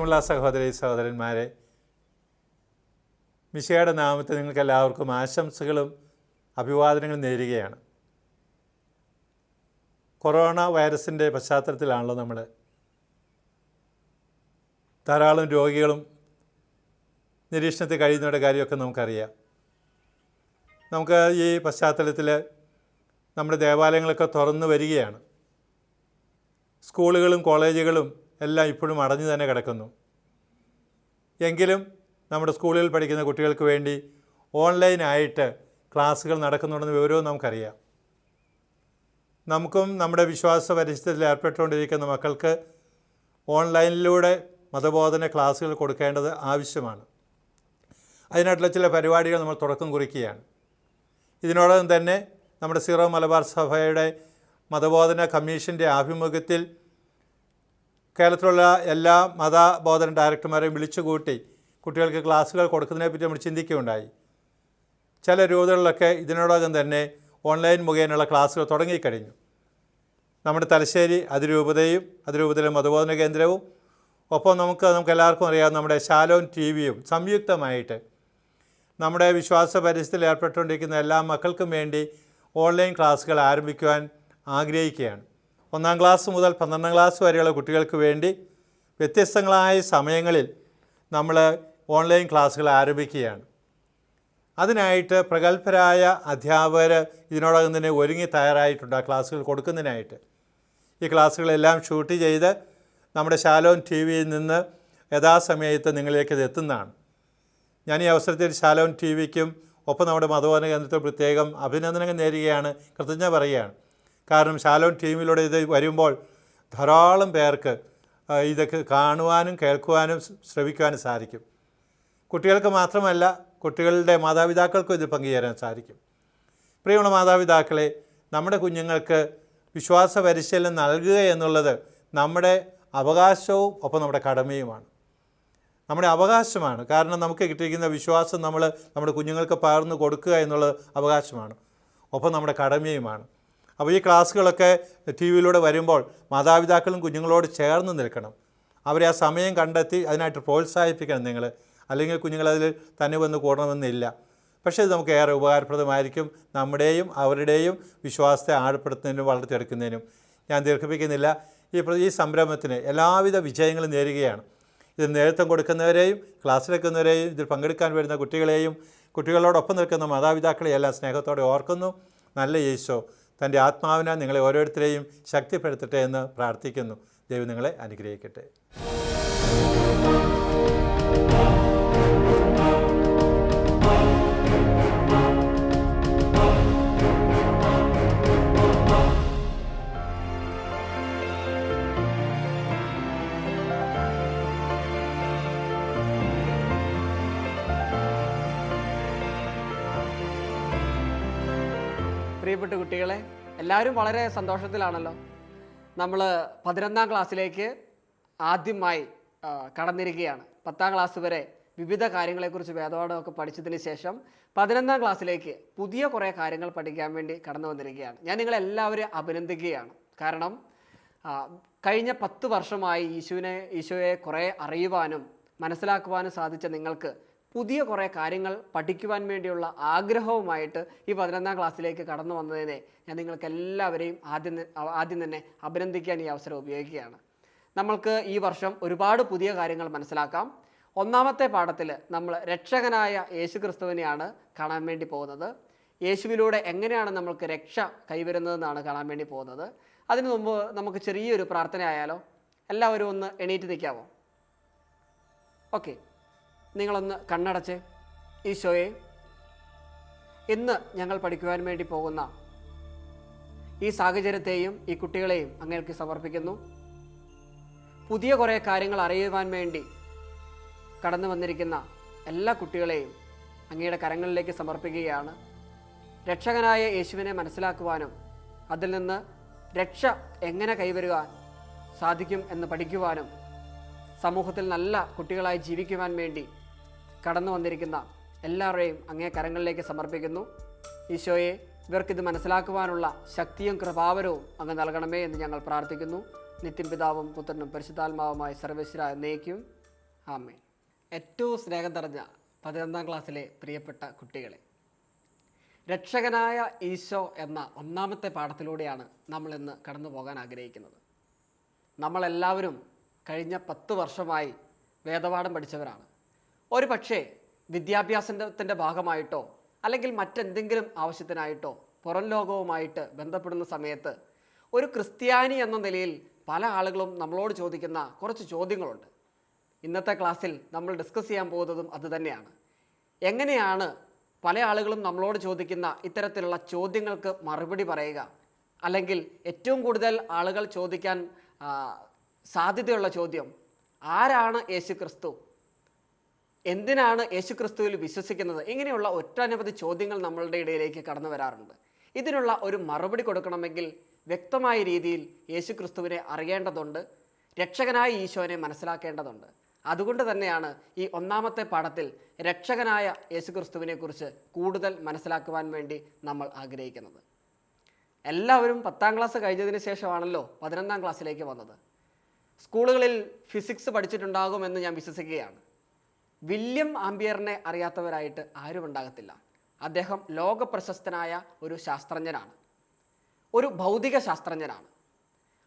പ്രിയമുള്ള സഹോദരി സഹോദരന്മാരെ, മിശിഹായുടെ നാമത്തിൽ നിങ്ങൾക്ക് എല്ലാവർക്കും ആശംസകളും അഭിവാദനങ്ങളും നേരുകയാണ്. കൊറോണ വൈറസിൻ്റെ പശ്ചാത്തലത്തിലാണല്ലോ നമ്മൾ. ധാരാളം രോഗികളും നിരീക്ഷണത്തിൽ കഴിയുന്നവരുടെ കാര്യമൊക്കെ നമുക്കറിയാം. നമുക്ക് ഈ പശ്ചാത്തലത്തിൽ നമ്മുടെ ദേവാലയങ്ങളൊക്കെ തുറന്നു വരികയാണ്. സ്കൂളുകളും കോളേജുകളും എല്ലാം ഇപ്പോഴും അടഞ്ഞു തന്നെ കിടക്കുന്നു. എങ്കിലും നമ്മുടെ സ്കൂളുകളിൽ പഠിക്കുന്ന കുട്ടികൾക്ക് വേണ്ടി ഓൺലൈനായിട്ട് ക്ലാസ്സുകൾ നടക്കുന്നുണ്ടെന്ന് വിവരവും നമുക്കറിയാം. നമുക്കും നമ്മുടെ വിശ്വാസ പരിസ്ഥിതിയിൽ ഏർപ്പെട്ടുകൊണ്ടിരിക്കുന്ന മക്കൾക്ക് ഓൺലൈനിലൂടെ മതബോധന ക്ലാസ്സുകൾ കൊടുക്കേണ്ടത് ആവശ്യമാണ്. അതിനായിട്ടുള്ള ചില പരിപാടികൾ നമ്മൾ തുടക്കം കുറിക്കുകയാണ്. ഇതിനോടകം തന്നെ നമ്മുടെ സീറോ മലബാർ സഭയുടെ മതബോധന കമ്മീഷൻ്റെ ആഭിമുഖ്യത്തിൽ കേരളത്തിലുള്ള എല്ലാ മതബോധന ഡയറക്ടർമാരെയും വിളിച്ചുകൂട്ടി കുട്ടികൾക്ക് ക്ലാസ്സുകൾ കൊടുക്കുന്നതിനെപ്പറ്റി നമ്മൾ ചിന്തിക്കുകയുണ്ടായി. ചില രൂപതകളിലൊക്കെ ഇതിനോടകം തന്നെ ഓൺലൈൻ മുഖേനയുള്ള ക്ലാസ്സുകൾ തുടങ്ങിക്കഴിഞ്ഞു. നമ്മുടെ തലശ്ശേരി അതിരൂപതയിലെ മതബോധന കേന്ദ്രവും ഒപ്പം നമുക്ക് എല്ലാവർക്കും അറിയാം നമ്മുടെ ശാലോം ടിവിയും സംയുക്തമായിട്ട് നമ്മുടെ വിശ്വാസ പരിസ്ഥിതിയിൽ ഏർപ്പെട്ടുകൊണ്ടിരിക്കുന്ന എല്ലാ മക്കൾക്കും വേണ്ടി ഓൺലൈൻ ക്ലാസ്സുകൾ ആരംഭിക്കുവാൻ ആഗ്രഹിക്കുകയാണ്. 1-ാം ക്ലാസ് മുതൽ 12-ാം ക്ലാസ് വരെയുള്ള കുട്ടികൾക്ക് വേണ്ടി വ്യത്യസ്തങ്ങളായ സമയങ്ങളിൽ നമ്മൾ ഓൺലൈൻ ക്ലാസ്സുകൾ ആരംഭിക്കുകയാണ്. അതിനായിട്ട് പ്രഗത്ഭരായ അധ്യാപകർ ഇതിനോടകം തന്നെ ഒരുങ്ങി തയ്യാറായിട്ടുണ്ട് ആ ക്ലാസ്സുകൾ കൊടുക്കുന്നതിനായിട്ട്. ഈ ക്ലാസ്സുകളെല്ലാം ഷൂട്ട് ചെയ്ത് നമ്മുടെ ശാലോം ടി വിയിൽ നിന്ന് യഥാസമയത്ത് നിങ്ങളിലേക്ക് ഇത് എത്തുന്നതാണ്. ഞാൻ ഈ അവസരത്തിൽ ശാലോം ടി വിക്കും ഒപ്പം നമ്മുടെ മതബോധന കേന്ദ്രത്തിൽ പ്രത്യേകം അഭിനന്ദനങ്ങൾ നേരുകയാണ്, കൃതജ്ഞത പറയുകയാണ്. കാരണം ശാലോം ടി വിയിലൂടെ ഇത് വരുമ്പോൾ ധാരാളം പേർക്ക് ഇതൊക്കെ കാണുവാനും കേൾക്കുവാനും ശ്രവിക്കുവാനും സാധിക്കും. കുട്ടികൾക്ക് മാത്രമല്ല, കുട്ടികളുടെ മാതാപിതാക്കൾക്കും ഇത് പങ്കുചേരാൻ സാധിക്കും. പ്രിയമുള്ള മാതാപിതാക്കളെ, നമ്മുടെ കുഞ്ഞുങ്ങൾക്ക് വിശ്വാസ പരിശീലനം നൽകുക എന്നുള്ളത് നമ്മുടെ അവകാശവും ഒപ്പം നമ്മുടെ കടമയുമാണ്. നമ്മുടെ അവകാശമാണ്. കാരണം നമുക്ക് കിട്ടിയിരിക്കുന്ന വിശ്വാസം നമ്മുടെ കുഞ്ഞുങ്ങൾക്ക് പകർന്നു കൊടുക്കുക എന്നുള്ളത് അവകാശമാണ്, ഒപ്പം നമ്മുടെ കടമയുമാണ്. അപ്പോൾ ഈ ക്ലാസ്സുകളൊക്കെ ടി വിയിലൂടെ വരുമ്പോൾ മാതാപിതാക്കളും കുഞ്ഞുങ്ങളോട് ചേർന്ന് നിൽക്കണം. അവരെ ആ സമയം കണ്ടെത്തി അതിനായിട്ട് പ്രോത്സാഹിപ്പിക്കണം നിങ്ങൾ. അല്ലെങ്കിൽ കുഞ്ഞുങ്ങളതിൽ തന്നെ വന്ന് കൂടണമെന്നില്ല. പക്ഷേ ഇത് നമുക്ക് ഏറെ ഉപകാരപ്രദമായിരിക്കും, നമ്മുടെയും അവരുടെയും വിശ്വാസത്തെ ആഴപ്പെടുത്തുന്നതിനും വളർത്തിയെടുക്കുന്നതിനും. ഞാൻ ദീർഘിപ്പിക്കുന്നില്ല. ഈ സംരംഭത്തിന് എല്ലാവിധ വിജയങ്ങളും നേരുകയാണ്. ഇതിന് നേതൃത്വം കൊടുക്കുന്നവരെയും ക്ലാസ്സിലെത്തുന്നവരെയും ഇതിൽ പങ്കെടുക്കാൻ വരുന്ന കുട്ടികളെയും കുട്ടികളോടൊപ്പം നിൽക്കുന്ന മാതാപിതാക്കളെയും എല്ലാം സ്നേഹത്തോടെ ഓർക്കുന്നു. നല്ല യേശോ തൻ്റെ ആത്മാവിനാൽ നിങ്ങളെ ഓരോരുത്തരെയും ശക്തിപ്പെടുത്തട്ടെ എന്ന് പ്രാർത്ഥിക്കുന്നു. ദൈവം നിങ്ങളെ അനുഗ്രഹിക്കട്ടെ. പ്രിയപ്പെട്ട കുട്ടികളെ, എല്ലാവരും വളരെ സന്തോഷത്തിലാണല്ലോ. നമ്മൾ 11-ാം ക്ലാസ്സിലേക്ക് ആദ്യമായി കടന്നിരിക്കുകയാണ്. 10-ാം ക്ലാസ് വരെ വിവിധ കാര്യങ്ങളെക്കുറിച്ച് വേദപാഠമൊക്കെ പഠിച്ചതിന് ശേഷം 11-ാം ക്ലാസ്സിലേക്ക് പുതിയ കുറേ കാര്യങ്ങൾ പഠിക്കാൻ വേണ്ടി കടന്നു വന്നിരിക്കുകയാണ്. ഞാൻ നിങ്ങളെല്ലാവരും അഭിനന്ദിക്കുകയാണ്. കാരണം കഴിഞ്ഞ 10 വർഷമായി ഈശോയെ കുറേ അറിയുവാനും മനസ്സിലാക്കുവാനും സാധിച്ച നിങ്ങൾക്ക് പുതിയ കുറേ കാര്യങ്ങൾ പഠിക്കുവാൻ വേണ്ടിയുള്ള ആഗ്രഹവുമായിട്ട് ഈ 11-ാം ക്ലാസ്സിലേക്ക് കടന്നു വന്നതിനെ ഞാൻ നിങ്ങൾക്ക് എല്ലാവരെയും ആദ്യം തന്നെ അഭിനന്ദിക്കാൻ ഈ അവസരം ഉപയോഗിക്കുകയാണ്. നമ്മൾക്ക് ഈ വർഷം ഒരുപാട് പുതിയ കാര്യങ്ങൾ മനസ്സിലാക്കാം. 1-ാമത്തെ പാഠത്തിൽ നമ്മൾ രക്ഷകനായ യേശു ക്രിസ്തുവിനെയാണ് കാണാൻ വേണ്ടി പോകുന്നത്. യേശുവിലൂടെ എങ്ങനെയാണ് നമ്മൾക്ക് രക്ഷ കൈവരുന്നതെന്നാണ് കാണാൻ വേണ്ടി പോകുന്നത്. അതിനു മുമ്പ് നമുക്ക് ചെറിയൊരു പ്രാർത്ഥന ആയാലോ? എല്ലാവരും ഒന്ന് എണീറ്റ് നിൽക്കാമോ? ഓക്കെ, നിങ്ങളൊന്ന് കണ്ണടച്ച്. ഈശോയെ, ഇന്ന് ഞങ്ങൾ പഠിക്കുവാൻ വേണ്ടി പോകുന്ന ഈ സാഹചര്യത്തെയും ഈ കുട്ടികളെയും അങ്ങേക്ക് സമർപ്പിക്കുന്നു. പുതിയ കുറേ കാര്യങ്ങൾ അറിയുവാൻ വേണ്ടി കടന്നു വന്നിരിക്കുന്ന എല്ലാ കുട്ടികളെയും അങ്ങയുടെ കരങ്ങളിലേക്ക് സമർപ്പിക്കുകയാണ്. രക്ഷകനായ യേശുവിനെ മനസ്സിലാക്കുവാനും അതിൽ നിന്ന് രക്ഷ എങ്ങനെ കൈവരുവാൻ സാധിക്കും എന്ന് പഠിക്കുവാനും സമൂഹത്തിൽ നല്ല കുട്ടികളായി ജീവിക്കുവാൻ വേണ്ടി കടന്നു വന്നിരിക്കുന്ന എല്ലാവരെയും അങ്ങേ കരങ്ങളിലേക്ക് സമർപ്പിക്കുന്നു. ഈശോയെ, ഇവർക്കിത് മനസ്സിലാക്കുവാനുള്ള ശക്തിയും കൃപാവരവും അങ്ങ് നൽകണമേ എന്ന് ഞങ്ങൾ പ്രാർത്ഥിക്കുന്നു. നിത്യം പിതാവും പുത്രനും പരിശുദ്ധാത്മാവുമായി സർവേശ്വര എന്നേക്കും ആമേൻ. ഏറ്റവും സ്നേഹം നിറഞ്ഞ 11ാം ക്ലാസ്സിലെ പ്രിയപ്പെട്ട കുട്ടികളെ, രക്ഷകനായ ഈശോ എന്ന ഒന്നാമത്തെ പാഠത്തിലൂടെയാണ് നമ്മൾ ഇന്ന് കടന്നു പോകാൻ ആഗ്രഹിക്കുന്നത്. നമ്മളെല്ലാവരും കഴിഞ്ഞ 10 വർഷമായി വേദപാഠം പഠിച്ചവരാണ്. ഒരു പക്ഷേ വിദ്യാഭ്യാസത്തിൻ്റെ ഭാഗമായിട്ടോ അല്ലെങ്കിൽ മറ്റെന്തെങ്കിലും ആവശ്യത്തിനായിട്ടോ പുറം ലോകവുമായിട്ട് ബന്ധപ്പെടുന്ന സമയത്ത് ഒരു ക്രിസ്ത്യാനി എന്ന നിലയിൽ പല ആളുകളും നമ്മളോട് ചോദിക്കുന്ന കുറച്ച് ചോദ്യങ്ങളുണ്ട്. ഇന്നത്തെ ക്ലാസ്സിൽ നമ്മൾ ഡിസ്കസ് ചെയ്യാൻ പോകുന്നതും അതുതന്നെയാണ്. എങ്ങനെയാണ് പല ആളുകളും നമ്മളോട് ചോദിക്കുന്ന ഇത്തരത്തിലുള്ള ചോദ്യങ്ങൾക്ക് മറുപടി പറയുക, അല്ലെങ്കിൽ ഏറ്റവും കൂടുതൽ ആളുകൾ ചോദിക്കാൻ സാധ്യതയുള്ള ചോദ്യം, ആരാണ് യേശു ക്രിസ്തു, എന്തിനാണ് യേശു ക്രിസ്തുവിൽ വിശ്വസിക്കുന്നത്, ഇങ്ങനെയുള്ള ഒട്ടനവധി ചോദ്യങ്ങൾ നമ്മളുടെ ഇടയിലേക്ക് കടന്നു വരാറുണ്ട്. ഇതിനുള്ള ഒരു മറുപടി കൊടുക്കണമെങ്കിൽ വ്യക്തമായ രീതിയിൽ യേശു ക്രിസ്തുവിനെ അറിയേണ്ടതുണ്ട്, രക്ഷകനായ ഈശോനെ മനസ്സിലാക്കേണ്ടതുണ്ട്. അതുകൊണ്ട് തന്നെയാണ് ഈ ഒന്നാമത്തെ പാഠത്തിൽ രക്ഷകനായ യേശു ക്രിസ്തുവിനെ കുറിച്ച് കൂടുതൽ മനസ്സിലാക്കുവാൻ വേണ്ടി നമ്മൾ ആഗ്രഹിക്കുന്നത്. എല്ലാവരും 10ാം ക്ലാസ് കഴിഞ്ഞതിന് ശേഷമാണല്ലോ 11ാം ക്ലാസ്സിലേക്ക് വന്നത്. സ്കൂളുകളിൽ ഫിസിക്സ് പഠിച്ചിട്ടുണ്ടാകുമെന്ന് ഞാൻ വിശ്വസിക്കുകയാണ്. വില്യം ആംബിയറിനെ അറിയാത്തവരായിട്ട് ആരും ഉണ്ടാകത്തില്ല. അദ്ദേഹം ലോകപ്രശസ്തനായ ഒരു ശാസ്ത്രജ്ഞനാണ്, ഒരു ഭൗതിക ശാസ്ത്രജ്ഞനാണ്.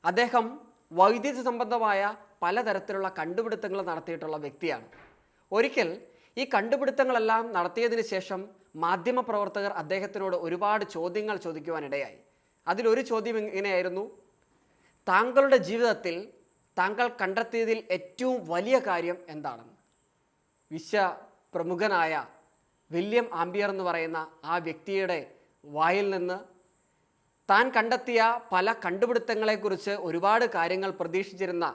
അദ്ദേഹം വൈദ്യുതി സംബന്ധമായ പലതരത്തിലുള്ള കണ്ടുപിടുത്തങ്ങൾ നടത്തിയിട്ടുള്ള വ്യക്തിയാണ്. ഒരിക്കൽ ഈ കണ്ടുപിടുത്തങ്ങളെല്ലാം നടത്തിയതിന് ശേഷം മാധ്യമപ്രവർത്തകർ അദ്ദേഹത്തിനോട് ഒരുപാട് ചോദ്യങ്ങൾ ചോദിക്കുവാനിടയായി. അതിലൊരു ചോദ്യം ഇങ്ങനെയായിരുന്നു: താങ്കളുടെ ജീവിതത്തിൽ താങ്കൾ കണ്ടെത്തിയതിൽ ഏറ്റവും വലിയ കാര്യം എന്താണെന്ന്. വിശ്വപ്രമുഖനായ വില്യം ആംബിയർ എന്ന് പറയുന്ന ആ വ്യക്തിയുടെ വായിൽ നിന്ന് താൻ കണ്ടെത്തിയ പല കണ്ടുപിടുത്തങ്ങളെക്കുറിച്ച് ഒരുപാട് കാര്യങ്ങൾ പ്രതീക്ഷിച്ചിരുന്ന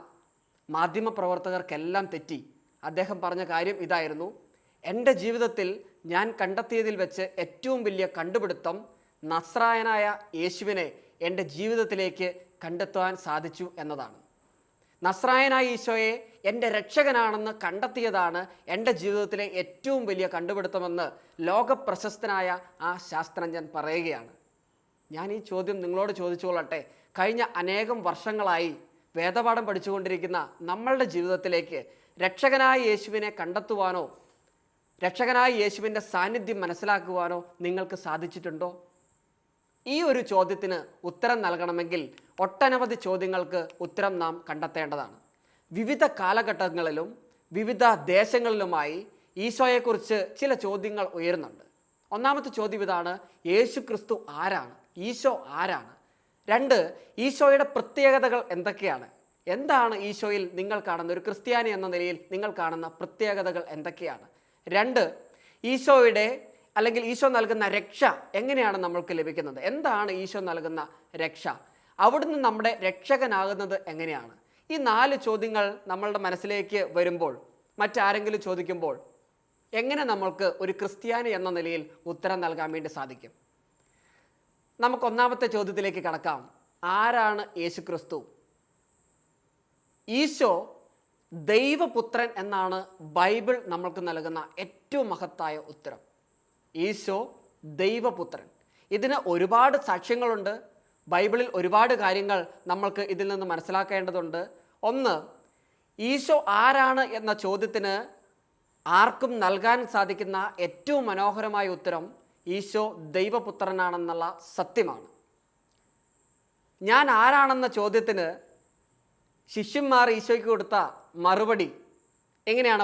മാധ്യമപ്രവർത്തകർക്കെല്ലാം തെറ്റി. അദ്ദേഹം പറഞ്ഞ കാര്യം ഇതായിരുന്നു: എൻ്റെ ജീവിതത്തിൽ ഞാൻ കണ്ടെത്തിയതിൽ വെച്ച് ഏറ്റവും വലിയ കണ്ടുപിടുത്തം നസ്രായനായ യേശുവിനെ എൻ്റെ ജീവിതത്തിലേക്ക് കണ്ടെത്തുവാൻ സാധിച്ചു എന്നതാണ്. നസ്രായനായ ഈശോയെ എൻ്റെ രക്ഷകനാണെന്ന് കണ്ടെത്തിയതാണ് എൻ്റെ ജീവിതത്തിലെ ഏറ്റവും വലിയ കണ്ടുപിടുത്തമെന്ന് ലോകപ്രശസ്തനായ ആ ശാസ്ത്രജ്ഞൻ പറയുകയാണ്. ഞാൻ ഈ ചോദ്യം നിങ്ങളോട് ചോദിച്ചുകൊള്ളട്ടെ. കഴിഞ്ഞ അനേകം വർഷങ്ങളായി വേദപാഠം പഠിച്ചുകൊണ്ടിരിക്കുന്ന നമ്മളുടെ ജീവിതത്തിലേക്ക് രക്ഷകനായ യേശുവിനെ കണ്ടെത്തുവാനോ രക്ഷകനായ യേശുവിൻ്റെ സാന്നിധ്യം മനസ്സിലാക്കുവാനോ നിങ്ങൾക്ക് സാധിച്ചിട്ടുണ്ടോ? ഈ ഒരു ചോദ്യത്തിന് ഉത്തരം നൽകണമെങ്കിൽ ഒട്ടനവധി ചോദ്യങ്ങൾക്ക് ഉത്തരം നാം കണ്ടെത്തേണ്ടതാണ്. വിവിധ കാലഘട്ടങ്ങളിലും വിവിധ ദേശങ്ങളിലുമായി ഈശോയെക്കുറിച്ച് ചില ചോദ്യങ്ങൾ ഉയരുന്നുണ്ട്. ഒന്നാമത്തെ ചോദ്യം ഇതാണ്: യേശു ക്രിസ്തു ആരാണ്? ഈശോ ആരാണ്? 2, ഈശോയുടെ പ്രത്യേകതകൾ എന്തൊക്കെയാണ്? എന്താണ് ഈശോയിൽ നിങ്ങൾ കാണുന്ന, ഒരു ക്രിസ്ത്യാനി എന്ന നിലയിൽ നിങ്ങൾ കാണുന്ന പ്രത്യേകതകൾ എന്തൊക്കെയാണ്? 2, ഈശോയുടെ അല്ലെങ്കിൽ ഈശോ നൽകുന്ന രക്ഷ എങ്ങനെയാണ് നമ്മൾക്ക് ലഭിക്കുന്നത്? എന്താണ് ഈശോ നൽകുന്ന രക്ഷ? അവിടുന്ന് നമ്മുടെ രക്ഷകനാകുന്നത് എങ്ങനെയാണ്? ഈ 4 ചോദ്യങ്ങൾ നമ്മളുടെ മനസ്സിലേക്ക് വരുമ്പോൾ, മറ്റാരെങ്കിലും ചോദിക്കുമ്പോൾ എങ്ങനെ നമ്മൾക്ക് ഒരു ക്രിസ്ത്യാനി എന്ന നിലയിൽ ഉത്തരം നൽകാൻ വേണ്ടി സാധിക്കും? നമുക്ക് ഒന്നാമത്തെ ചോദ്യത്തിലേക്ക് കടക്കാം. ആരാണ് യേശു ക്രിസ്തു? ഈശോ ദൈവപുത്രൻ എന്നാണ് ബൈബിൾ നമ്മൾക്ക് നൽകുന്ന ഏറ്റവും മഹത്തായ ഉത്തരം. ഈശോ ദൈവപുത്രൻ. ഇതിന് ഒരുപാട് സാക്ഷ്യങ്ങളുണ്ട്. ബൈബിളിൽ ഒരുപാട് കാര്യങ്ങൾ നമ്മൾക്ക് ഇതിൽ നിന്ന് മനസ്സിലാക്കേണ്ടതുണ്ട്. ഒന്ന്, ഈശോ ആരാണ് എന്ന ചോദ്യത്തിന് ആർക്കും നൽകാൻ സാധിക്കുന്ന ഏറ്റവും മനോഹരമായ ഉത്തരം ഈശോ ദൈവപുത്രനാണെന്നുള്ള സത്യമാണ്. ഞാൻ ആരാണെന്ന ചോദ്യത്തിന് ശിഷ്യന്മാർ ഈശോയ്ക്ക് കൊടുത്ത മറുപടി എങ്ങനെയാണ്?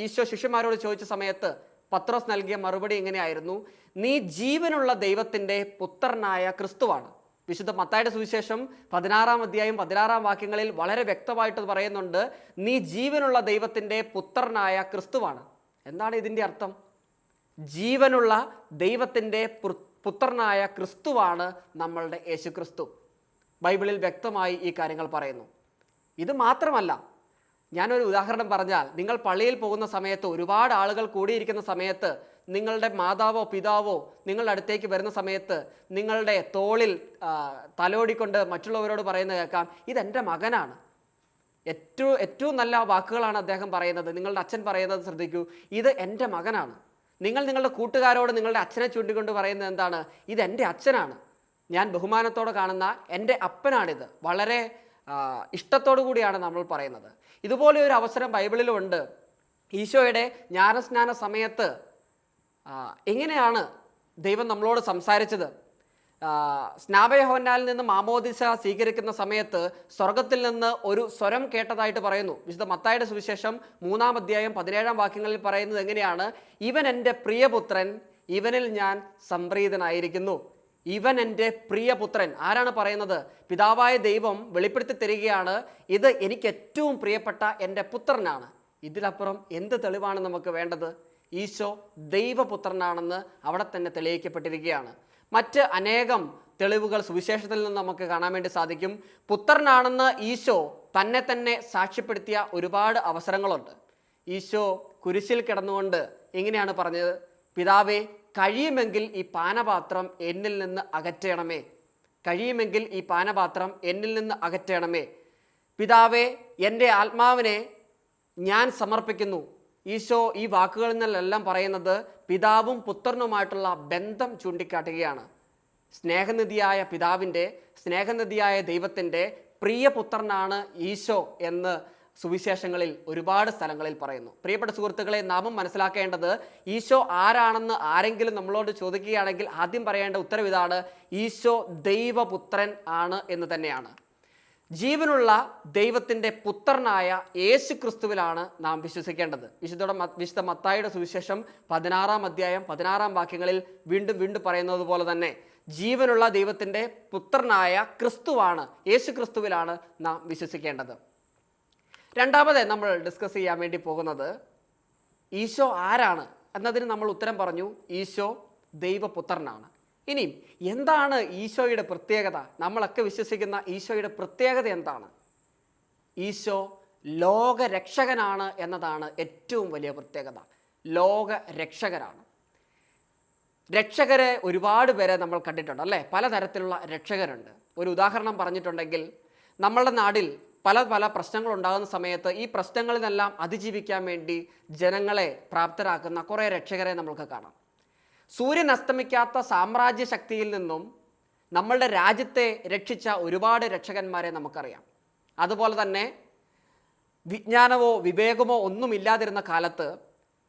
ഈശോ ശിഷ്യന്മാരോട് ചോദിച്ച സമയത്ത് പത്രോസ് നൽകിയ മറുപടി എങ്ങനെയായിരുന്നു? നീ ജീവനുള്ള ദൈവത്തിൻ്റെ പുത്രനായ ക്രിസ്തുവാണ്. വിശുദ്ധ മത്തായിയുടെ സുവിശേഷം 16-ാം അധ്യായം 16-ാം വാക്യങ്ങളിൽ വളരെ വ്യക്തമായിട്ട് പറയുന്നുണ്ട്, നീ ജീവനുള്ള ദൈവത്തിൻ്റെ പുത്രനായ ക്രിസ്തുവാണ്. എന്താണ് ഇതിൻ്റെ അർത്ഥം? ജീവനുള്ള ദൈവത്തിൻ്റെ പുത്രനായ ക്രിസ്തുവാണ് നമ്മളുടെ യേശു ക്രിസ്തു. ബൈബിളിൽ വ്യക്തമായി ഈ കാര്യങ്ങൾ പറയുന്നു. ഇത് മാത്രമല്ല, ഞാനൊരു ഉദാഹരണം പറഞ്ഞാൽ, നിങ്ങൾ പള്ളിയിൽ പോകുന്ന സമയത്ത്, ഒരുപാട് ആളുകൾ കൂടിയിരിക്കുന്ന സമയത്ത്, നിങ്ങളുടെ മാതാവോ പിതാവോ നിങ്ങളുടെ അടുത്തേക്ക് വരുന്ന സമയത്ത് നിങ്ങളുടെ തോളിൽ തലോടിക്കൊണ്ട് മറ്റുള്ളവരോട് പറയുന്നത് കേൾക്കാം, ഇതെൻ്റെ മകനാണ്. ഏറ്റവും നല്ല വാക്കുകളാണ് അദ്ദേഹം പറയുന്നത്. നിങ്ങളുടെ അച്ഛൻ പറയുന്നത് ശ്രദ്ധിക്കൂ, ഇത് എൻ്റെ മകനാണ്. നിങ്ങൾ നിങ്ങളുടെ കൂട്ടുകാരോട് നിങ്ങളുടെ അച്ഛനെ ചൂണ്ടിക്കൊണ്ട് പറയുന്നത് എന്താണ്? ഇതെൻ്റെ അച്ഛനാണ്, ഞാൻ ബഹുമാനത്തോടെ കാണുന്ന എൻ്റെ അപ്പനാണിത്. വളരെ ഇഷ്ടത്തോടു കൂടിയാണ് നമ്മൾ പറയുന്നത്. ഇതുപോലെ ഒരു അവസരം ബൈബിളിലുണ്ട്. ഈശോയുടെ ജ്ഞാനസ്നാന സമയത്ത് എങ്ങനെയാണ് ദൈവം നമ്മളോട് സംസാരിച്ചത്? സ്നാപയോഹന്നാനിൽ നിന്ന് മാമോദിസ സ്വീകരിക്കുന്ന സമയത്ത് സ്വർഗത്തിൽ നിന്ന് ഒരു സ്വരം കേട്ടതായിട്ട് പറയുന്നു. വിശുദ്ധ മത്തായിയുടെ സുവിശേഷം 3-ാം അധ്യായം 17-ാം വാക്യങ്ങളിൽ പറയുന്നത് എങ്ങനെയാണ്? ഇവൻ എൻ്റെ പ്രിയപുത്രൻ, ഇവനിൽ ഞാൻ സംപ്രീതനായിരിക്കുന്നു. ഇവൻ എൻ്റെ പ്രിയപുത്രൻ. ആരാണ് പറയുന്നത്? പിതാവായ ദൈവം വെളിപ്പെടുത്തി തരികയാണ്, ഇത് എനിക്ക് ഏറ്റവും പ്രിയപ്പെട്ട എൻ്റെ പുത്രനാണ്. ഇതിലപ്പുറം എന്ത് തെളിവാണ് നമുക്ക് വേണ്ടത്? ഈശോ ദൈവപുത്രനാണെന്ന് അവിടെ തന്നെ തെളിയിക്കപ്പെട്ടിരിക്കുകയാണ്. മറ്റ് അനേകം തെളിവുകൾ സുവിശേഷത്തിൽ നിന്ന് നമുക്ക് കാണാൻ വേണ്ടി സാധിക്കും. പുത്രനാണെന്ന് ഈശോ തന്നെ തന്നെ സാക്ഷ്യപ്പെടുത്തിയ ഒരുപാട് അവസരങ്ങളുണ്ട്. ഈശോ കുരിശിൽ കിടന്നുകൊണ്ട് എങ്ങനെയാണ് പറഞ്ഞത്? പിതാവേ, കഴിയുമെങ്കിൽ ഈ പാനപാത്രം എന്നിൽ നിന്ന് അകറ്റണമേ. കഴിയുമെങ്കിൽ ഈ പാനപാത്രം എന്നിൽ നിന്ന് അകറ്റണമേ. പിതാവേ, എൻ്റെ ആത്മാവിനെ ഞാൻ സമർപ്പിക്കുന്നു. ഈശോ ഈ വാക്കുകളിൽ നിന്നെല്ലാം പറയുന്നത് പിതാവും പുത്രനുമായിട്ടുള്ള ബന്ധം ചൂണ്ടിക്കാട്ടുകയാണ്. സ്നേഹനിധിയായ പിതാവിൻ്റെ, സ്നേഹനിധിയായ ദൈവത്തിൻ്റെ പ്രിയപുത്രനാണ് ഈശോ എന്ന് സുവിശേഷങ്ങളിൽ ഒരുപാട് സ്ഥലങ്ങളിൽ പറയുന്നു. പ്രിയപ്പെട്ട സുഹൃത്തുക്കളെ, നാമും മനസ്സിലാക്കേണ്ടത്, ഈശോ ആരാണെന്ന് ആരെങ്കിലും നമ്മളോട് ചോദിക്കുകയാണെങ്കിൽ ആദ്യം പറയേണ്ട ഉത്തരം ഇതാണ്: ഈശോ ദൈവപുത്രൻ ആണ് എന്ന് തന്നെയാണ്. ജീവനുള്ള ദൈവത്തിൻ്റെ പുത്രനായ യേശു ക്രിസ്തുവിലാണ് നാം വിശ്വസിക്കേണ്ടത്. വിശുദ്ധ മത്തായിയുടെ സുവിശേഷം 16-ാം അധ്യായം 16-ാം വാക്യങ്ങളിൽ വീണ്ടും പറയുന്നത് പോലെ തന്നെ ജീവനുള്ള ദൈവത്തിൻ്റെ പുത്രനായ ക്രിസ്തുവാണ്, യേശു ക്രിസ്തുവിലാണ് നാം വിശ്വസിക്കേണ്ടത്. രണ്ടാമത് നമ്മൾ ഡിസ്കസ് ചെയ്യാൻ വേണ്ടി പോകുന്നത് ഈശോ ആരാണ് എന്നതിന് നമ്മൾ ഉത്തരം പറഞ്ഞു, ഈശോ ദൈവപുത്രനാണ്. ഇനിയും എന്താണ് ഈശോയുടെ പ്രത്യേകത? നമ്മളൊക്കെ വിശ്വസിക്കുന്ന ഈശോയുടെ പ്രത്യേകത എന്താണ്? ഈശോ ലോകരക്ഷകനാണ് എന്നതാണ് ഏറ്റവും വലിയ പ്രത്യേകത. ലോകരക്ഷകരാണ്. രക്ഷകരെ ഒരുപാട് പേരെ നമ്മൾ കണ്ടിട്ടുണ്ട്, അല്ലേ? പലതരത്തിലുള്ള രക്ഷകരുണ്ട്. ഒരു ഉദാഹരണം പറഞ്ഞിട്ടുണ്ടെങ്കിൽ, നമ്മളുടെ നാട്ടിൽ പല പ്രശ്നങ്ങളുണ്ടാകുന്ന സമയത്ത് ഈ പ്രശ്നങ്ങളിൽ നിന്നെല്ലാം അതിജീവിക്കാൻ വേണ്ടി ജനങ്ങളെ പ്രാപ്തരാക്കുന്ന കുറേ രക്ഷകരെ നമ്മൾക്ക് കാണാം. സൂര്യൻ അസ്തമിക്കാത്ത സാമ്രാജ്യ ശക്തിയിൽ നിന്നും നമ്മളുടെ രാജ്യത്തെ രക്ഷിച്ച ഒരുപാട് രക്ഷകന്മാരെ നമുക്കറിയാം. അതുപോലെ തന്നെ വിജ്ഞാനമോ വിവേകമോ ഒന്നുമില്ലാതിരുന്ന കാലത്ത്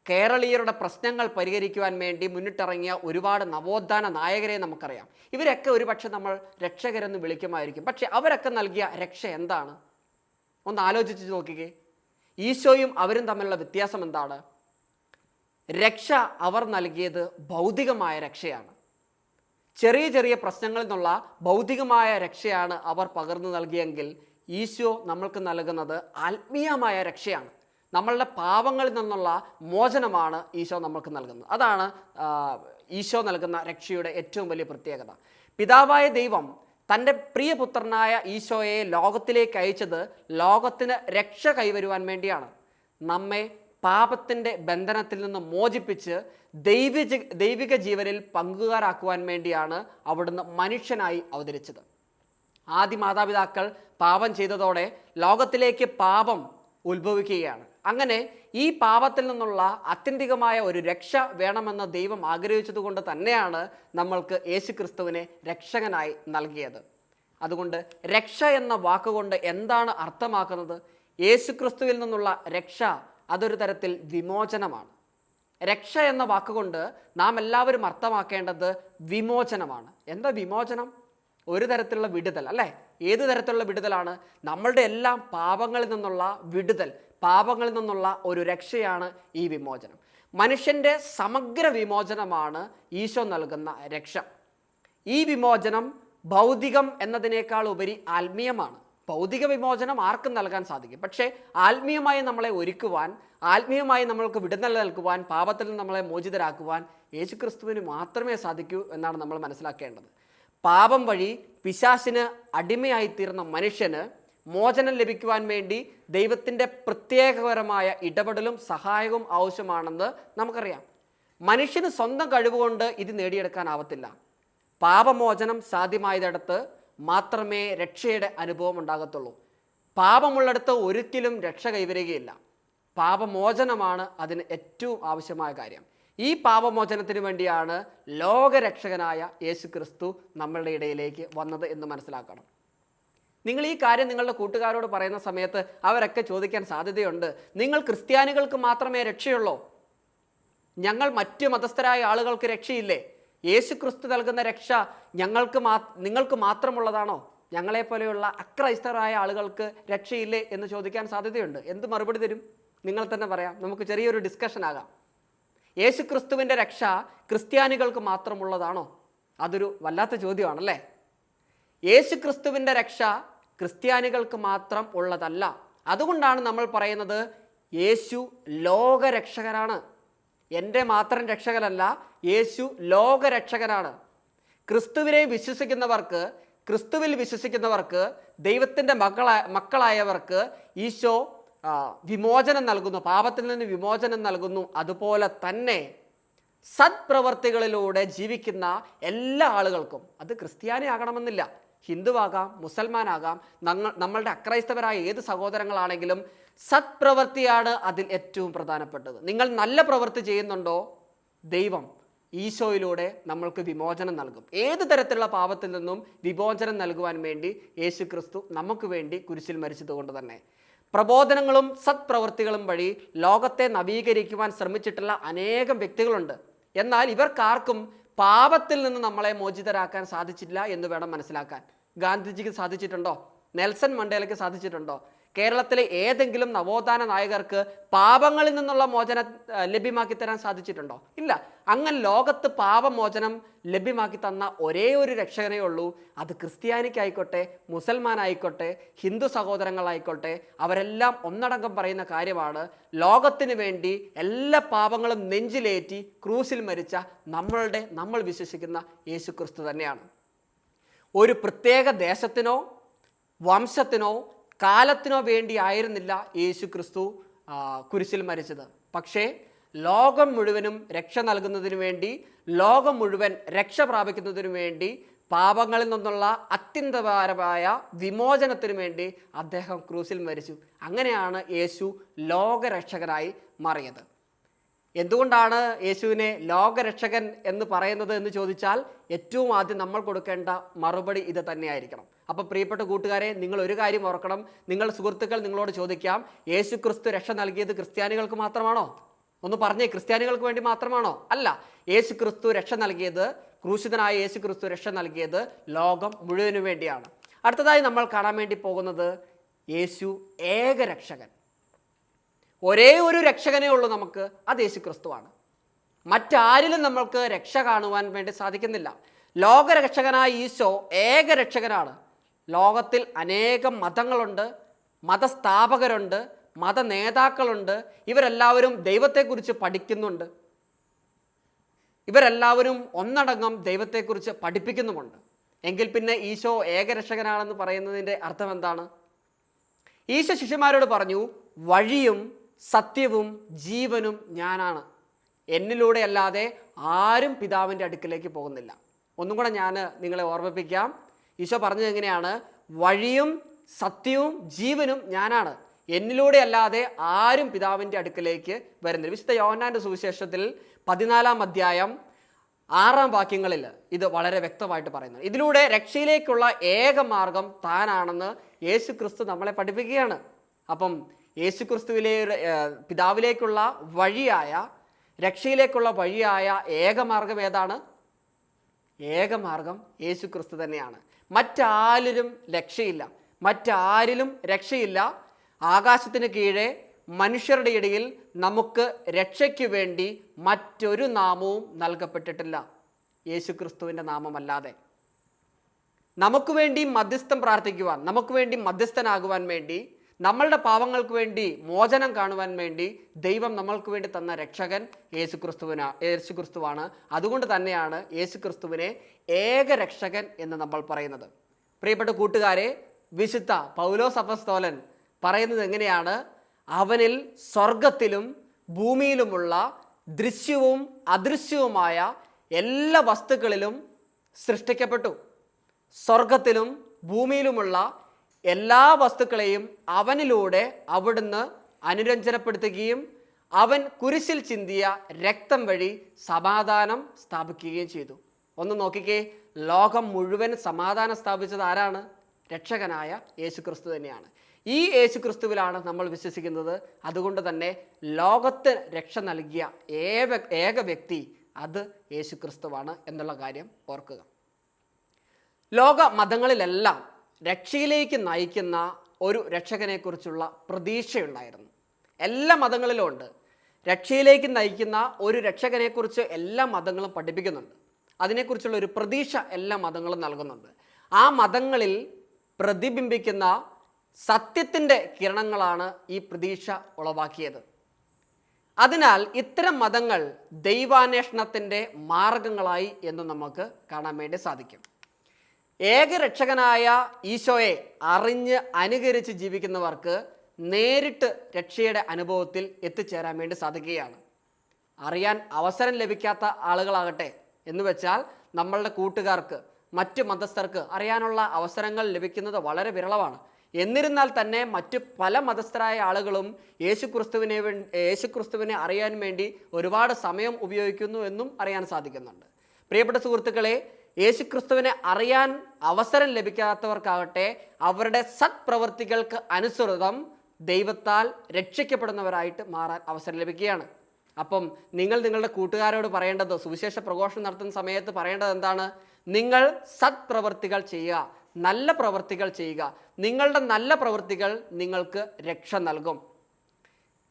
കേരളീയരുടെ പ്രശ്നങ്ങൾ പരിഹരിക്കുവാൻ വേണ്ടി മുന്നിട്ടിറങ്ങിയ ഒരുപാട് നവോത്ഥാന നായകരെ നമുക്കറിയാം. ഇവരൊക്കെ ഒരുപക്ഷെ നമ്മൾ രക്ഷകരെന്ന് വിളിക്കുമായിരിക്കും. പക്ഷെ അവരൊക്കെ നൽകിയ രക്ഷ എന്താണ്? ഒന്ന് ആലോചിച്ച് നോക്കിക്കേ. ഈശോയും അവരും തമ്മിലുള്ള വ്യത്യാസം എന്താണ്? രക്ഷ അവർ നൽകിയത് ഭൗതികമായ രക്ഷയാണ്. ചെറിയ പ്രശ്നങ്ങളിൽ നിന്നുള്ള ഭൗതികമായ രക്ഷയാണ് അവർ പകർന്നു നൽകിയെങ്കിൽ, ഈശോ നമ്മൾക്ക് നൽകുന്നത് ആത്മീയമായ രക്ഷയാണ്. നമ്മളുടെ പാവങ്ങളിൽ നിന്നുള്ള മോചനമാണ് ഈശോ നമ്മൾക്ക് നൽകുന്നത്. അതാണ് ഈശോ നൽകുന്ന രക്ഷയുടെ ഏറ്റവും വലിയ പ്രത്യേകത. പിതാവായ ദൈവം തൻ്റെ പ്രിയപുത്രനായ ഈശോയെ ലോകത്തിലേക്ക് അയച്ചത് ലോകത്തിന് രക്ഷ കൈവരുവാൻ വേണ്ടിയാണ്. നമ്മെ പാപത്തിൻ്റെ ബന്ധനത്തിൽ നിന്ന് മോചിപ്പിച്ച് ദൈവിക ജീവനിൽ പങ്കുകാരാക്കുവാൻ വേണ്ടിയാണ് അവിടുന്ന് മനുഷ്യനായി അവതരിച്ചത്. ആദി മാതാപിതാക്കൾ പാപം ചെയ്തതോടെ ലോകത്തിലേക്ക് പാപം ഉത്ഭവിക്കുകയാണ്. അങ്ങനെ ഈ പാപത്തിൽ നിന്നുള്ള ആത്യന്തികമായ ഒരു രക്ഷ വേണമെന്ന് ദൈവം ആഗ്രഹിച്ചതുകൊണ്ട് തന്നെയാണ് നമ്മൾക്ക് യേശു ക്രിസ്തുവിനെ രക്ഷകനായി നൽകിയത്. അതുകൊണ്ട് രക്ഷ എന്ന വാക്കുകൊണ്ട് എന്താണ് അർത്ഥമാക്കുന്നത്? യേശു ക്രിസ്തുവിൽ നിന്നുള്ള രക്ഷ അതൊരു തരത്തിൽ വിമോചനമാണ്. രക്ഷ എന്ന വാക്കുകൊണ്ട് നാം എല്ലാവരും അർത്ഥമാക്കേണ്ടത് വിമോചനമാണ്. എന്താ വിമോചനം? ഒരു തരത്തിലുള്ള വിടുതൽ, അല്ലേ? ഏത് തരത്തിലുള്ള വിടുതലാണ്? നമ്മളുടെ എല്ലാം പാപങ്ങളിൽ നിന്നുള്ള വിടുതൽ, പാപങ്ങളിൽ നിന്നുള്ള ഒരു രക്ഷയാണ് ഈ വിമോചനം. മനുഷ്യൻ്റെ സമഗ്ര വിമോചനമാണ് ഈശോ നൽകുന്ന രക്ഷ. ഈ വിമോചനം ഭൗതികം എന്നതിനേക്കാൾ ഉപരി ആത്മീയമാണ്. ഭൗതിക വിമോചനം ആർക്കും നൽകാൻ സാധിക്കും. പക്ഷേ ആത്മീയമായി നമ്മളെ ഒരുക്കുവാൻ, ആത്മീയമായി നമ്മൾക്ക് വിടുതൽ നൽകുവാൻ, പാപത്തിൽ നിന്ന് നമ്മളെ മോചിതരാക്കുവാൻ യേശുക്രിസ്തുവിന് മാത്രമേ സാധിക്കൂ എന്നാണ് നമ്മൾ മനസ്സിലാക്കേണ്ടത്. പാപം വഴി പിശാചിന് അടിമയായിത്തീർന്ന മനുഷ്യന് മോചനം ലഭിക്കുവാൻ വേണ്ടി ദൈവത്തിൻ്റെ പ്രത്യേകപരമായ ഇടപെടലും സഹായവും ആവശ്യമാണെന്ന് നമുക്കറിയാം. മനുഷ്യന് സ്വന്തം കഴിവുകൊണ്ട് ഇത് നേടിയെടുക്കാനാവത്തില്ല. പാപമോചനം സാധ്യമായതിടത്ത് മാത്രമേ രക്ഷയുടെ അനുഭവം ഉണ്ടാകത്തുള്ളൂ. പാപമുള്ളിടത്ത് ഒരിക്കലും രക്ഷ കൈവരുകയില്ല. പാപമോചനമാണ് അതിന് ഏറ്റവും ആവശ്യമായ കാര്യം. ഈ പാപമോചനത്തിന് വേണ്ടിയാണ് ലോകരക്ഷകനായ യേശു ക്രിസ്തു നമ്മളുടെ ഇടയിലേക്ക് വന്നത് എന്ന് മനസ്സിലാക്കണം. നിങ്ങൾ ഈ കാര്യം നിങ്ങളുടെ കൂട്ടുകാരോട് പറയുന്ന സമയത്ത് അവരൊക്കെ ചോദിക്കാൻ സാധ്യതയുണ്ട്, നിങ്ങൾ ക്രിസ്ത്യാനികൾക്ക് മാത്രമേ രക്ഷയുള്ളൂ, ഞങ്ങൾ മറ്റു മതസ്ഥരായ ആളുകൾക്ക് രക്ഷയില്ലേ? യേശു ക്രിസ്തു നൽകുന്ന രക്ഷ നിങ്ങൾക്ക് മാത്രമുള്ളതാണോ? ഞങ്ങളെപ്പോലെയുള്ള അക്രൈസ്തവരായ ആളുകൾക്ക് രക്ഷയില്ലേ എന്ന് ചോദിക്കാൻ സാധ്യതയുണ്ട്. എന്ത് മറുപടി തരും? നിങ്ങൾ തന്നെ പറയാം. നമുക്ക് ചെറിയൊരു ഡിസ്കഷൻ ആകാം. യേശു ക്രിസ്തുവിൻ്റെ രക്ഷ ക്രിസ്ത്യാനികൾക്ക് മാത്രമുള്ളതാണോ? അതൊരു വല്ലാത്ത ചോദ്യമാണല്ലേ. യേശു ക്രിസ്തുവിൻ്റെ രക്ഷ ക്രിസ്ത്യാനികൾക്ക് മാത്രം ഉള്ളതല്ല. അതുകൊണ്ടാണ് നമ്മൾ പറയുന്നത് യേശു ലോകരക്ഷകനാണ്. എൻ്റെ മാത്രം രക്ഷകനല്ല, യേശു ലോകരക്ഷകനാണ്. ക്രിസ്തുവിൽ വിശ്വസിക്കുന്നവർക്ക് ദൈവത്തിൻ്റെ മക്കളായവർക്ക് ഈശോ വിമോചനം നൽകുന്നു, പാപത്തിൽ നിന്ന് വിമോചനം നൽകുന്നു. അതുപോലെ തന്നെ സത്പ്രവർത്തികളിലൂടെ ജീവിക്കുന്ന എല്ലാ ആളുകൾക്കും, അത് ക്രിസ്ത്യാനി ആകണമെന്നില്ല, ഹിന്ദുവാകാം, മുസൽമാനാകാം, നമ്മളുടെ അക്രൈസ്തവരായ ഏത് സഹോദരങ്ങളാണെങ്കിലും സത്പ്രവൃത്തിയാണ് അതിൽ ഏറ്റവും പ്രധാനപ്പെട്ടത്. നിങ്ങൾ നല്ല പ്രവൃത്തി ചെയ്യുന്നുണ്ടോ, ദൈവം ഈശോയിലൂടെ നമ്മൾക്ക് വിമോചനം നൽകും. ഏത് തരത്തിലുള്ള പാപത്തിൽ നിന്നും വിമോചനം നൽകുവാൻ വേണ്ടി യേശു ക്രിസ്തു നമുക്ക് വേണ്ടി കുരിശിൽ മരിച്ചതുകൊണ്ട് തന്നെ. പ്രബോധനങ്ങളും സത്പ്രവൃത്തികളും വഴി ലോകത്തെ നവീകരിക്കുവാൻ ശ്രമിച്ചിട്ടുള്ള അനേകം വ്യക്തികളുണ്ട്. എന്നാൽ ഇവർക്കാർക്കും പാപത്തിൽ നിന്ന് നമ്മളെ മോചിതരാക്കാൻ സാധിച്ചില്ല എന്ന് വേണം മനസ്സിലാക്കാൻ. ഗാന്ധിജിക്ക് സാധിച്ചിട്ടുണ്ടോ? നെൽസൺ മണ്ടേലയ്ക്ക് സാധിച്ചിട്ടുണ്ടോ? കേരളത്തിലെ ഏതെങ്കിലും നവോത്ഥാന നായകർക്ക് പാപങ്ങളിൽ നിന്നുള്ള മോചനം ലഭ്യമാക്കി തരാൻ സാധിച്ചിട്ടുണ്ടോ? ഇല്ല. അങ്ങനെ ലോകത്ത് പാപമോചനം ലഭ്യമാക്കി തന്ന ഒരേ ഒരു രക്ഷകനേ ഉള്ളൂ. അത് ക്രിസ്ത്യാനിക്കായിക്കോട്ടെ, മുസൽമാനായിക്കോട്ടെ, ഹിന്ദു സഹോദരങ്ങളായിക്കോട്ടെ, അവരെല്ലാം ഒന്നടങ്കം പറയുന്ന കാര്യമാണ്, ലോകത്തിന് വേണ്ടി എല്ലാ പാപങ്ങളും നെഞ്ചിലേറ്റി ക്രൂസിൽ മരിച്ച നമ്മൾ വിശ്വസിക്കുന്ന യേശു ക്രിസ്തു തന്നെയാണ്. ഒരു പ്രത്യേക ദേശത്തിനോ വംശത്തിനോ കാലത്തിനോ വേണ്ടി ആയിരുന്നില്ല യേശു ക്രിസ്തു കുരിശിൽ മരിച്ചത്. പക്ഷേ ലോകം മുഴുവനും രക്ഷ നൽകുന്നതിന് വേണ്ടി, ലോകം മുഴുവൻ രക്ഷ പ്രാപിക്കുന്നതിനു വേണ്ടി, പാപങ്ങളിൽ നിന്നുള്ള അത്യന്തപരമായ വിമോചനത്തിനു വേണ്ടി അദ്ദേഹം ക്രൂസിൽ മരിച്ചു. അങ്ങനെയാണ് യേശു ലോകരക്ഷകനായി മാറിയത്. എന്തുകൊണ്ടാണ് യേശുവിനെ ലോകരക്ഷകൻ എന്ന് പറയുന്നത് എന്ന് ചോദിച്ചാൽ ഏറ്റവും ആദ്യം നമ്മൾ കൊടുക്കേണ്ട മറുപടി ഇത് തന്നെയായിരിക്കണം. അപ്പോൾ പ്രിയപ്പെട്ട കൂട്ടുകാരെ, നിങ്ങൾ ഒരു കാര്യം ഓർക്കണം. നിങ്ങൾ സുഹൃത്തുക്കൾ നിങ്ങളോട് ചോദിക്കാം, യേശു ക്രിസ്തു രക്ഷ നൽകിയത് ക്രിസ്ത്യാനികൾക്ക് മാത്രമാണോ? ഒന്ന് പറഞ്ഞേ, ക്രിസ്ത്യാനികൾക്ക് വേണ്ടി മാത്രമാണോ? അല്ല. യേശു ക്രിസ്തു രക്ഷ നൽകിയത്, ക്രൂശിതനായ യേശു ക്രിസ്തു രക്ഷ നൽകിയത് ലോകം മുഴുവനു വേണ്ടിയാണ്. അടുത്തതായി നമ്മൾ കാണാൻ വേണ്ടി പോകുന്നത് യേശു ഏകരക്ഷകൻ. ഒരേ ഒരു രക്ഷകനേ ഉള്ളൂ നമുക്ക്, അത് യേശു ക്രിസ്തുവാണ്. മറ്റാരിലും നമ്മൾക്ക് രക്ഷ കാണുവാൻ വേണ്ടി സാധിക്കുന്നില്ല. ലോകരക്ഷകനായ ഈശോ ഏകരക്ഷകനാണ്. ലോകത്തിൽ അനേകം മതങ്ങളുണ്ട്, മതസ്ഥാപകരുണ്ട്, മത നേതാക്കളുണ്ട്. ഇവരെല്ലാവരും ദൈവത്തെക്കുറിച്ച് പഠിക്കുന്നുണ്ട്. ഇവരെല്ലാവരും ഒന്നടങ്കം ദൈവത്തെക്കുറിച്ച് പഠിപ്പിക്കുന്നുമുണ്ട്. എങ്കിൽ പിന്നെ ഈശോ ഏകരക്ഷകനാണെന്ന് പറയുന്നതിൻ്റെ അർത്ഥം എന്താണ്? ഈശോ ശിഷ്യന്മാരോട് പറഞ്ഞു, വഴിയും സത്യവും ജീവനും ഞാനാണ്. എന്നിലൂടെ അല്ലാതെ ആരും പിതാവിൻ്റെ അടുക്കിലേക്ക് പോകുന്നില്ല. ഒന്നും കൂടെ ഞാൻ നിങ്ങളെ ഓർമ്മിപ്പിക്കാം. ഈശോ പറഞ്ഞത് എങ്ങനെയാണ്? വഴിയും സത്യവും ജീവനും ഞാനാണ്. എന്നിലൂടെ അല്ലാതെ ആരും പിതാവിൻ്റെ അടുക്കിലേക്ക് വരുന്നില്ല. വിശുദ്ധ യോഹന്നാൻ്റെ സുവിശേഷത്തിൽ 14-ാം അധ്യായം 6-ാം വാക്യങ്ങളിൽ ഇത് വളരെ വ്യക്തമായിട്ട് പറയുന്നു. ഇതിലൂടെ രക്ഷയിലേക്കുള്ള ഏക മാർഗം താനാണെന്ന് യേശു ക്രിസ്തു നമ്മളെ പഠിപ്പിക്കുകയാണ്. അപ്പം യേശു ക്രിസ്തുവിലെ പിതാവിലേക്കുള്ള വഴിയായ, രക്ഷയിലേക്കുള്ള വഴിയായ ഏകമാർഗം ഏതാണ്? ഏകമാർഗം യേശു ക്രിസ്തു തന്നെയാണ്. മറ്റാരിലും രക്ഷയില്ല. ആകാശത്തിന് കീഴെ മനുഷ്യരുടെ ഇടയിൽ നമുക്ക് രക്ഷയ്ക്ക് വേണ്ടി മറ്റൊരു നാമവും നൽകപ്പെട്ടിട്ടില്ല, യേശു ക്രിസ്തുവിൻ്റെ നാമമല്ലാതെ. നമുക്ക് വേണ്ടി മധ്യസ്ഥം പ്രാർത്ഥിക്കുവാൻ, നമുക്ക് വേണ്ടി മധ്യസ്ഥനാകുവാൻ വേണ്ടി, നമ്മളുടെ പാവങ്ങൾക്ക് വേണ്ടി മോചനം കാണുവാൻ വേണ്ടി ദൈവം നമ്മൾക്ക് വേണ്ടി തന്ന രക്ഷകൻ യേശു ക്രിസ്തുവാണ്. അതുകൊണ്ട് തന്നെയാണ് യേശു ക്രിസ്തുവിനെ ഏകരക്ഷകൻ എന്ന് നമ്മൾ പറയുന്നത്. പ്രിയപ്പെട്ട കൂട്ടുകാരെ, വിശുദ്ധ പൗലോസ് അപ്പസ്തോലൻ പറയുന്നത് എങ്ങനെയാണ്? അവനിൽ സ്വർഗത്തിലും ഭൂമിയിലുമുള്ള ദൃശ്യവും അദൃശ്യവുമായ എല്ലാ വസ്തുക്കളിലും സൃഷ്ടിക്കപ്പെട്ടു. സ്വർഗത്തിലും ഭൂമിയിലുമുള്ള എല്ലാ വസ്തുക്കളെയും അവനിലൂടെ അവിടുന്ന് അനുരഞ്ജനപ്പെടുത്തുകയും അവൻ കുരിശിൽ ചിന്തിയ രക്തം വഴി സമാധാനം സ്ഥാപിക്കുകയും ചെയ്തു. ഒന്ന് നോക്കിക്കേ, ലോകം മുഴുവൻ സമാധാനം സ്ഥാപിച്ചത് ആരാണ്? രക്ഷകനായ യേശുക്രിസ്തു തന്നെയാണ്. ഈ യേശുക്രിസ്തുവിലാണ് നമ്മൾ വിശ്വസിക്കുന്നത്. അതുകൊണ്ട് തന്നെ ലോകത്തിന് രക്ഷ നൽകിയ ഏക വ്യക്തി അത് യേശുക്രിസ്തുവാണ് എന്നുള്ള കാര്യം ഓർക്കുക. ലോക മതങ്ങളിലെല്ലാം രക്ഷയിലേക്ക് നയിക്കുന്ന ഒരു രക്ഷകനെക്കുറിച്ചുള്ള പ്രതീക്ഷയുണ്ടായിരുന്നു. എല്ലാ മതങ്ങളിലും ഉണ്ട്. രക്ഷയിലേക്ക് നയിക്കുന്ന ഒരു രക്ഷകനെക്കുറിച്ച് എല്ലാ മതങ്ങളും പഠിപ്പിക്കുന്നുണ്ട്. അതിനെക്കുറിച്ചുള്ള ഒരു പ്രതീക്ഷ എല്ലാ മതങ്ങളും നൽകുന്നുണ്ട്. ആ മതങ്ങളിൽ പ്രതിബിംബിക്കുന്ന സത്യത്തിൻ്റെ കിരണങ്ങളാണ് ഈ പ്രതീക്ഷ ഉളവാക്കിയത്. അതിനാൽ ഇത്തരം മതങ്ങൾ ദൈവാന്വേഷണത്തിൻ്റെ മാർഗങ്ങളായി എന്ന് നമുക്ക് കാണാൻ വേണ്ടി സാധിക്കും. ഏകരക്ഷകനായ ഈശോയെ അറിഞ്ഞ് അനുകരിച്ച് ജീവിക്കുന്നവർക്ക് നേരിട്ട് രക്ഷയുടെ അനുഭവത്തിൽ എത്തിച്ചേരാൻ വേണ്ടി സാധിക്കുകയാണ്. അറിയാൻ അവസരം ലഭിക്കാത്ത ആളുകളാകട്ടെ, എന്ന് വെച്ചാൽ നമ്മളുടെ കൂട്ടുകാർക്ക്, മറ്റു മതസ്ഥർക്ക് അറിയാനുള്ള അവസരങ്ങൾ ലഭിക്കുന്നത് വളരെ വിരളമാണ്. എന്നിരുന്നാൽ തന്നെ മറ്റു പല മതസ്ഥരായ ആളുകളും യേശുക്രിസ്തുവിനെ അറിയാൻ വേണ്ടി ഒരുപാട് സമയം ഉപയോഗിക്കുന്നു എന്നും അറിയാൻ സാധിക്കുന്നുണ്ട്. പ്രിയപ്പെട്ട സുഹൃത്തുക്കളെ, യേശുക്രിസ്തുവിനെ അറിയാൻ അവസരം ലഭിക്കാത്തവർക്കാകട്ടെ അവരുടെ സത്പ്രവൃത്തികൾക്ക് അനുസൃതം ദൈവത്താൽ രക്ഷിക്കപ്പെടുന്നവരായിട്ട് മാറാൻ അവസരം ലഭിക്കുകയാണ്. അപ്പം നിങ്ങളുടെ കൂട്ടുകാരോട് പറയേണ്ടത്, സുവിശേഷ പ്രഘോഷണം നടത്തുന്ന സമയത്ത് പറയേണ്ടത് എന്താണ്? നിങ്ങൾ സത്പ്രവൃത്തികൾ ചെയ്യുക, നല്ല പ്രവൃത്തികൾ ചെയ്യുക. നിങ്ങളുടെ നല്ല പ്രവൃത്തികൾ നിങ്ങൾക്ക് രക്ഷ നൽകും.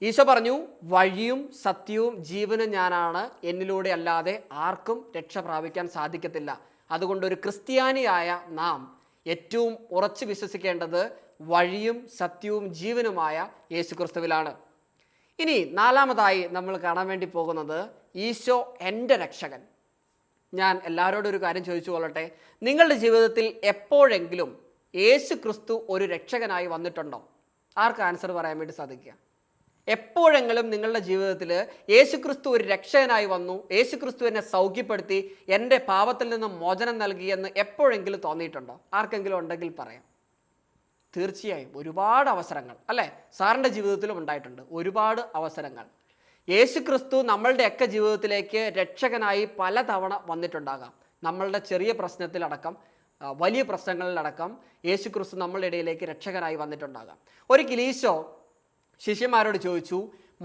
ഈശോ പറഞ്ഞു, വഴിയും സത്യവും ജീവനും ഞാനാണ്, എന്നിലൂടെ അല്ലാതെ ആർക്കും രക്ഷ പ്രാപിക്കാൻ സാധിക്കത്തില്ല. അതുകൊണ്ട് ഒരു ക്രിസ്ത്യാനിയായ നാം ഏറ്റവും ഉറച്ചു വിശ്വസിക്കേണ്ടത് വഴിയും സത്യവും ജീവനുമായ യേശുക്രിസ്തുവിലാണ്. ഇനി നാലാമതായി നമ്മൾ കാണാൻ വേണ്ടി പോകുന്നത് ഈശോ എൻ്റെ രക്ഷകൻ. ഞാൻ എല്ലാവരോടും ഒരു കാര്യം ചോദിച്ചു കൊള്ളട്ടെ, നിങ്ങളുടെ ജീവിതത്തിൽ എപ്പോഴെങ്കിലും യേശുക്രിസ്തു ഒരു രക്ഷകനായി വന്നിട്ടുണ്ടോ? ആർക്ക് ആൻസർ പറയാൻ വേണ്ടി സാധിക്കുക? എപ്പോഴെങ്കിലും നിങ്ങളുടെ ജീവിതത്തിൽ യേശുക്രിസ്തു ഒരു രക്ഷകനായി വന്നു, യേശുക്രിസ്തു എന്നെ സൗഖ്യപ്പെടുത്തി, എൻ്റെ പാപത്തിൽ നിന്നും മോചനം നൽകിയെന്ന് എപ്പോഴെങ്കിലും തോന്നിയിട്ടുണ്ടോ? ആർക്കെങ്കിലും ഉണ്ടെങ്കിൽ പറയാം. തീർച്ചയായും ഒരുപാട് അവസരങ്ങൾ, അല്ലേ? സാറിൻ്റെ ജീവിതത്തിലും ഉണ്ടായിട്ടുണ്ട് ഒരുപാട് അവസരങ്ങൾ. യേശുക്രിസ്തു നമ്മളുടെയൊക്കെ ജീവിതത്തിലേക്ക് രക്ഷകനായി പലതവണ വന്നിട്ടുണ്ടാകാം. നമ്മളുടെ ചെറിയ പ്രശ്നത്തിലടക്കം വലിയ പ്രശ്നങ്ങളിലടക്കം യേശുക്രിസ്തു നമ്മളുടെ ഇടയിലേക്ക് രക്ഷകനായി വന്നിട്ടുണ്ടാകാം. ഒരിക്കൽ ഈശോ ശിഷ്യന്മാരോട് ചോദിച്ചു,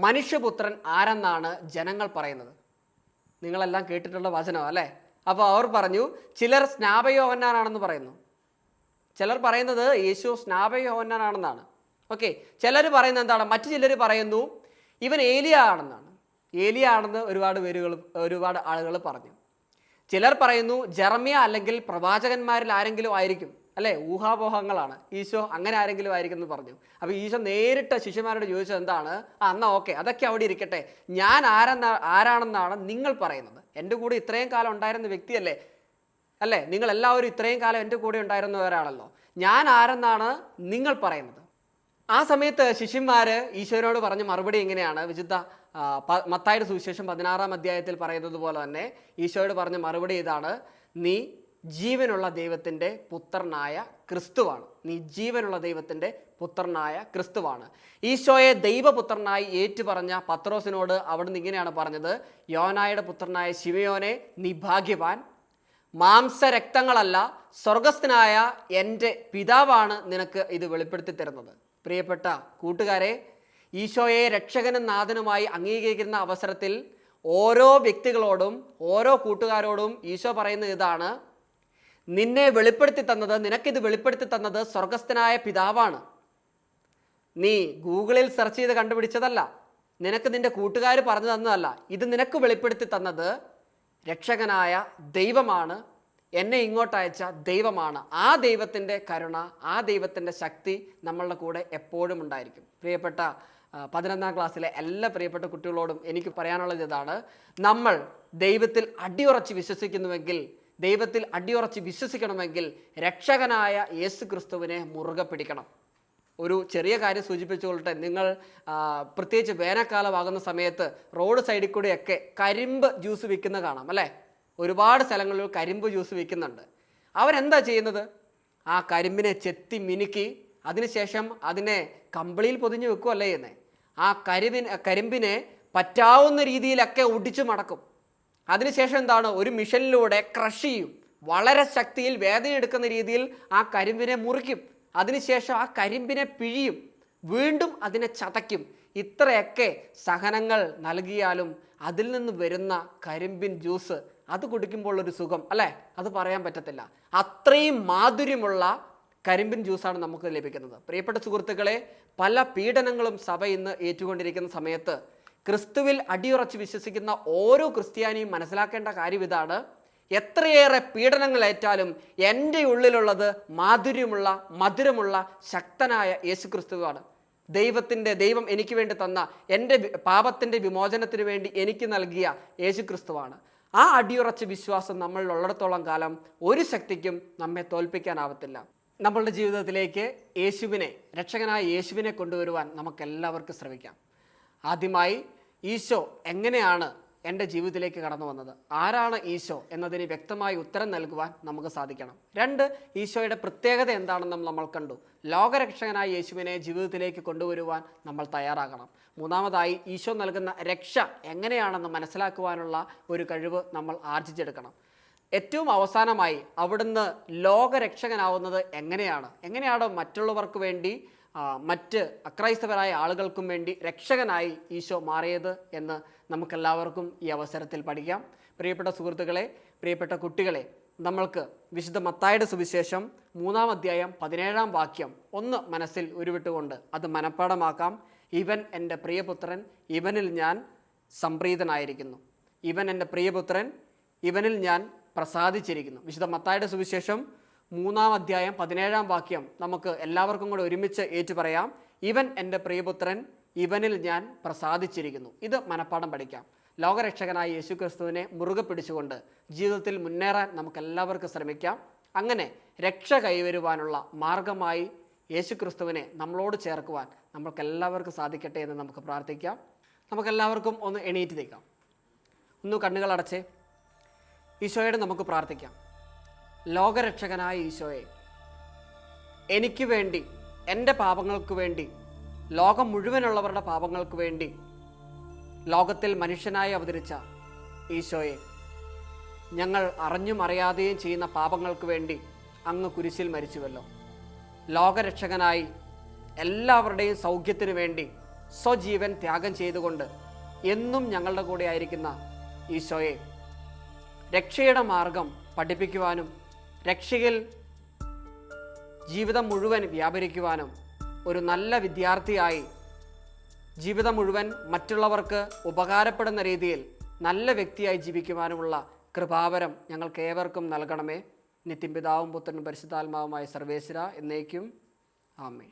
മനുഷ്യപുത്രൻ ആരെന്നാണ് ജനങ്ങൾ പറയുന്നത്? നിങ്ങളെല്ലാം കേട്ടിട്ടുള്ള വചനം, അല്ലേ? അപ്പോൾ അവർ പറഞ്ഞു, ചിലർ സ്നാപയോഹന്നാനാണെന്ന് പറയുന്നു, ചിലർ പറയുന്നത് യേശു സ്നാപയോഹന്നാനാണെന്നാണ്. ഓക്കെ, ചിലർ പറയുന്നത് എന്താണ്? മറ്റു ചിലർ പറയുന്നു ഇവൻ ഏലിയ ആണെന്നാണ്. ഏലിയ ആണെന്ന് ഒരുപാട് ആളുകൾ പറഞ്ഞു. ചിലർ പറയുന്നു ജെറമ്യ അല്ലെങ്കിൽ പ്രവാചകന്മാരിൽ ആരെങ്കിലും ആയിരിക്കും, അല്ലേ? ഊഹാപോഹങ്ങളാണ്. ഈശോ അങ്ങനെ ആരെങ്കിലും ആയിരിക്കും എന്ന് പറഞ്ഞു. അപ്പോൾ ഈശോ നേരിട്ട് ശിഷ്യന്മാരോട് ചോദിച്ചത് എന്താണ്? എന്നാൽ ഓക്കെ, അതൊക്കെ അവിടെ ഇരിക്കട്ടെ, ഞാൻ ആരാണെന്നാണ് നിങ്ങൾ പറയുന്നത്? എൻ്റെ കൂടെ ഇത്രയും കാലം ഉണ്ടായിരുന്ന വ്യക്തിയല്ലേ, അല്ലേ? നിങ്ങളെല്ലാവരും ഇത്രയും കാലം എൻ്റെ കൂടെ ഉണ്ടായിരുന്നവരാണല്ലോ, ഞാൻ ആരെന്നാണ് നിങ്ങൾ പറയുന്നത്? ആ സമയത്ത് ശിഷ്യന്മാർ ഈശോയോട് പറഞ്ഞ മറുപടി ഇങ്ങനെയാണ്. വിശുദ്ധ മത്തായിയുടെ സുവിശേഷം 16-ാം അധ്യായത്തിൽ പറയുന്നത് പോലെ തന്നെ ഈശോയോട് പറഞ്ഞ മറുപടി ഇതാണ്: നീ ജീവനുള്ള ദൈവത്തിൻ്റെ പുത്രനായ ക്രിസ്തുവാണ്. നീ ജീവനുള്ള ദൈവത്തിൻ്റെ പുത്രനായ ക്രിസ്തുവാണ്. ഈശോയെ ദൈവപുത്രനായി ഏറ്റുപറഞ്ഞ പത്രോസിനോട് അവിടുന്ന് ഇങ്ങനെയാണ് പറഞ്ഞത്: യോനായുടെ പുത്രനായ ശിമയോനെ, നീ ഭാഗ്യവാൻ. മാംസരക്തങ്ങളല്ല, സ്വർഗസ്ഥനായ എൻ്റെ പിതാവാണ് നിനക്ക് ഇത് വെളിപ്പെടുത്തി തരുന്നത്. പ്രിയപ്പെട്ട കൂട്ടുകാരെ, ഈശോയെ രക്ഷകനും നാഥനുമായി അംഗീകരിക്കുന്ന അവസരത്തിൽ ഓരോ വ്യക്തികളോടും ഓരോ കൂട്ടുകാരോടും ഈശോ പറയുന്നത് ഇതാണ്: നിന്നെ വെളിപ്പെടുത്തി തന്നത്, നിനക്കിത് വെളിപ്പെടുത്തി തന്നത് സ്വർഗസ്ഥനായ പിതാവാണ്. നീ ഗൂഗിളിൽ സെർച്ച് ചെയ്ത് കണ്ടുപിടിച്ചതല്ല, നിനക്ക് നിൻ്റെ കൂട്ടുകാർ പറഞ്ഞു തന്നതല്ല. ഇത് നിനക്ക് വെളിപ്പെടുത്തി തന്നത് രക്ഷകനായ ദൈവമാണ്, എന്നെ ഇങ്ങോട്ടയച്ച ദൈവമാണ്. ആ ദൈവത്തിൻ്റെ കരുണ, ആ ദൈവത്തിൻ്റെ ശക്തി നമ്മളുടെ കൂടെ എപ്പോഴും ഉണ്ടായിരിക്കും. പ്രിയപ്പെട്ട 11ാം ക്ലാസ്സിലെ എല്ലാ പ്രിയപ്പെട്ട കുട്ടികളോടും എനിക്ക് പറയാനുള്ളത് ഇതാണ്: നമ്മൾ ദൈവത്തിൽ അടിയുറച്ച് വിശ്വസിക്കുന്നുവെങ്കിൽ, ദൈവത്തിൽ അടിയുറച്ച് വിശ്വസിക്കണമെങ്കിൽ രക്ഷകനായ യേശുക്രിസ്തുവിനെ മുറുകെ പിടിക്കണം. ഒരു ചെറിയ കാര്യം സൂചിപ്പിച്ചുകൊള്ളട്ടെ, നിങ്ങൾ പ്രത്യേകിച്ച് വേനൽക്കാലമാകുന്ന സമയത്ത് റോഡ് സൈഡിൽ കൂടെയൊക്കെ കരിമ്പ് ജ്യൂസ് വിൽക്കുന്ന കാണാം, അല്ലേ? ഒരുപാട് സ്ഥലങ്ങളിൽ കരിമ്പ് ജ്യൂസ് വിൽക്കുന്നുണ്ട്. അവരെന്താ ചെയ്യുന്നത്? ആ കരിമ്പിനെ ചെത്തി മിനുക്കി അതിനുശേഷം അതിനെ കമ്പിളിയിൽ പൊതിഞ്ഞ് വെക്കുകയല്ലേ ചെയ്യുന്നത്? ആ കരിമ്പിനെ പറ്റാവുന്ന രീതിയിലൊക്കെ ഒടിച്ചു മടക്കും. അതിനുശേഷം എന്താണ്? ഒരു മിഷനിലൂടെ ക്രഷ് ചെയ്യും. വളരെ ശക്തിയിൽ വേദനയെടുക്കുന്ന രീതിയിൽ ആ കരിമ്പിനെ മുറിക്കും. അതിനുശേഷം ആ കരിമ്പിനെ പിഴിയും, വീണ്ടും അതിനെ ചതയ്ക്കും. ഇത്രയൊക്കെ സഹനങ്ങൾ നൽകിയാലും അതിൽ നിന്ന് വരുന്ന കരിമ്പിൻ ജ്യൂസ് അത് കുടിക്കുമ്പോൾ ഒരു സുഖം, അല്ലേ, അത് പറയാൻ പറ്റത്തില്ല. അത്രയും മാധുര്യമുള്ള കരിമ്പിൻ ജ്യൂസാണ് നമുക്ക് ലഭിക്കുന്നത്. പ്രിയപ്പെട്ട സുഹൃത്തുക്കളെ, പല പീഡനങ്ങളും സഭ ഇന്ന് ഏറ്റുകൊണ്ടിരിക്കുന്ന സമയത്ത് ക്രിസ്തുവിൽ അടിയുറച്ച് വിശ്വസിക്കുന്ന ഓരോ ക്രിസ്ത്യാനിയും മനസ്സിലാക്കേണ്ട കാര്യം ഇതാണ്: എത്രയേറെ പീഡനങ്ങൾ ഏറ്റാലും എൻ്റെ ഉള്ളിലുള്ളത് മാധുര്യമുള്ള, മധുരമുള്ള, ശക്തനായ യേശു ക്രിസ്തുവാണ്. ദൈവം എനിക്ക് വേണ്ടി തന്ന, എൻ്റെ പാപത്തിൻ്റെ വിമോചനത്തിന് വേണ്ടി എനിക്ക് നൽകിയ യേശു ക്രിസ്തുവാണ്. ആ അടിയുറച്ച വിശ്വാസം നമ്മളിലുള്ളിടത്തോളം കാലം ഒരു ശക്തിക്കും നമ്മെ തോൽപ്പിക്കാനാവത്തില്ല. നമ്മളുടെ ജീവിതത്തിലേക്ക് യേശുവിനെ, രക്ഷകനായ യേശുവിനെ കൊണ്ടുവരുവാൻ നമുക്കെല്ലാവർക്കും ശ്രമിക്കാം. ആദ്യമായി ഈശോ എങ്ങനെയാണ് എൻ്റെ ജീവിതത്തിലേക്ക് കടന്നു വന്നത്, ആരാണ് ഈശോ എന്നതിന് വ്യക്തമായി ഉത്തരം നൽകുവാൻ നമുക്ക് സാധിക്കണം. 2, ഈശോയുടെ പ്രത്യേകത എന്താണെന്ന് നമ്മൾ കണ്ടു. ലോകരക്ഷകനായ യേശുവിനെ ജീവിതത്തിലേക്ക് കൊണ്ടുവരുവാൻ നമ്മൾ തയ്യാറാകണം. 3, ഈശോ നൽകുന്ന രക്ഷ എങ്ങനെയാണെന്ന് മനസ്സിലാക്കുവാനുള്ള ഒരു കഴിവ് നമ്മൾ ആർജിച്ചെടുക്കണം. ഏറ്റവും അവസാനമായി അവിടുന്ന് ലോകരക്ഷകനാവുന്നത് എങ്ങനെയാണ് മറ്റുള്ളവർക്ക് വേണ്ടി, മറ്റ് അക്രൈസ്തവരായ ആളുകൾക്കും വേണ്ടി രക്ഷകനായി ഈശോ മാറിയത് എന്ന് നമുക്കെല്ലാവർക്കും ഈ അവസരത്തിൽ പഠിക്കാം. പ്രിയപ്പെട്ട സുഹൃത്തുക്കളെ, പ്രിയപ്പെട്ട കുട്ടികളെ, നമ്മൾക്ക് വിശുദ്ധ മത്തായിയുടെ സുവിശേഷം 3-ാം അധ്യായം 17-ാം വാക്യം ഒന്ന് മനസ്സിൽ ഉരുവിട്ടുകൊണ്ട് അത് മനഃപ്പാഠമാക്കാം. ഇവൻ എൻ്റെ പ്രിയപുത്രൻ, ഇവനിൽ ഞാൻ സംപ്രീതനായിരിക്കുന്നു. ഇവൻ എൻ്റെ പ്രിയപുത്രൻ, ഇവനിൽ ഞാൻ പ്രസാദിച്ചിരിക്കുന്നു. വിശുദ്ധ മത്തായിയുടെ സുവിശേഷം 3-ാം അധ്യായം 17-ാം വാക്യം നമുക്ക് എല്ലാവർക്കും കൂടെ ഒരുമിച്ച് ഏറ്റു പറയാം. ഇവൻ എൻ്റെ പ്രിയപുത്രൻ, ഇവനിൽ ഞാൻ പ്രസാദിച്ചിരിക്കുന്നു. ഇത് മനഃപ്പാഠം പഠിക്കാം. ലോകരക്ഷകനായ യേശു ക്രിസ്തുവിനെ മുറുകെ പിടിച്ചുകൊണ്ട് ജീവിതത്തിൽ മുന്നേറാൻ നമുക്കെല്ലാവർക്കും ശ്രമിക്കാം. അങ്ങനെ രക്ഷ കൈവരുവാനുള്ള മാർഗമായി യേശു ക്രിസ്തുവിനെ നമ്മളോട് ചേർക്കുവാൻ നമുക്കെല്ലാവർക്കും സാധിക്കട്ടെ എന്ന് നമുക്ക് പ്രാർത്ഥിക്കാം. നമുക്കെല്ലാവർക്കും ഒന്ന് എണീറ്റ് നിൽക്കാം. ഒന്ന് കണ്ണുകൾ അടച്ചേ. ഈശോയോട് നമുക്ക് പ്രാർത്ഥിക്കാം. ലോകരക്ഷകനായ ഈശോയെ, എനിക്ക് വേണ്ടി, എൻ്റെ പാപങ്ങൾക്ക് വേണ്ടി, ലോകം മുഴുവനുള്ളവരുടെ പാപങ്ങൾക്ക് വേണ്ടി ലോകത്തിൽ മനുഷ്യനായി അവതരിച്ച ഈശോയെ, ഞങ്ങൾ അറിഞ്ഞും അറിയാതെയും ചെയ്യുന്ന പാപങ്ങൾക്ക് വേണ്ടി അങ്ങ് കുരിശിൽ മരിച്ചുവല്ലോ. ലോകരക്ഷകനായി എല്ലാവരുടെയും സൗഖ്യത്തിനു വേണ്ടി സ്വജീവൻ ത്യാഗം ചെയ്തുകൊണ്ട് എന്നും ഞങ്ങളുടെ കൂടെ ആയിരിക്കുന്ന ഈശോയെ, രക്ഷയുടെ മാർഗം പഠിപ്പിക്കുവാനും രക്ഷയിൽ ജീവിതം മുഴുവൻ വ്യാപരിക്കുവാനും ഒരു നല്ല വിദ്യാർത്ഥിയായി ജീവിതം മുഴുവൻ മറ്റുള്ളവർക്ക് ഉപകാരപ്പെടുന്ന രീതിയിൽ നല്ല വ്യക്തിയായി ജീവിക്കുവാനുമുള്ള കൃപാവരം ഞങ്ങൾക്ക് ഏവർക്കും നൽകണമേ. നിത്യം പിതാവും പുത്രനും പരിശുദ്ധാത്മാവുമായ സർവേശ്വര എന്നേക്കും ആമേൻ.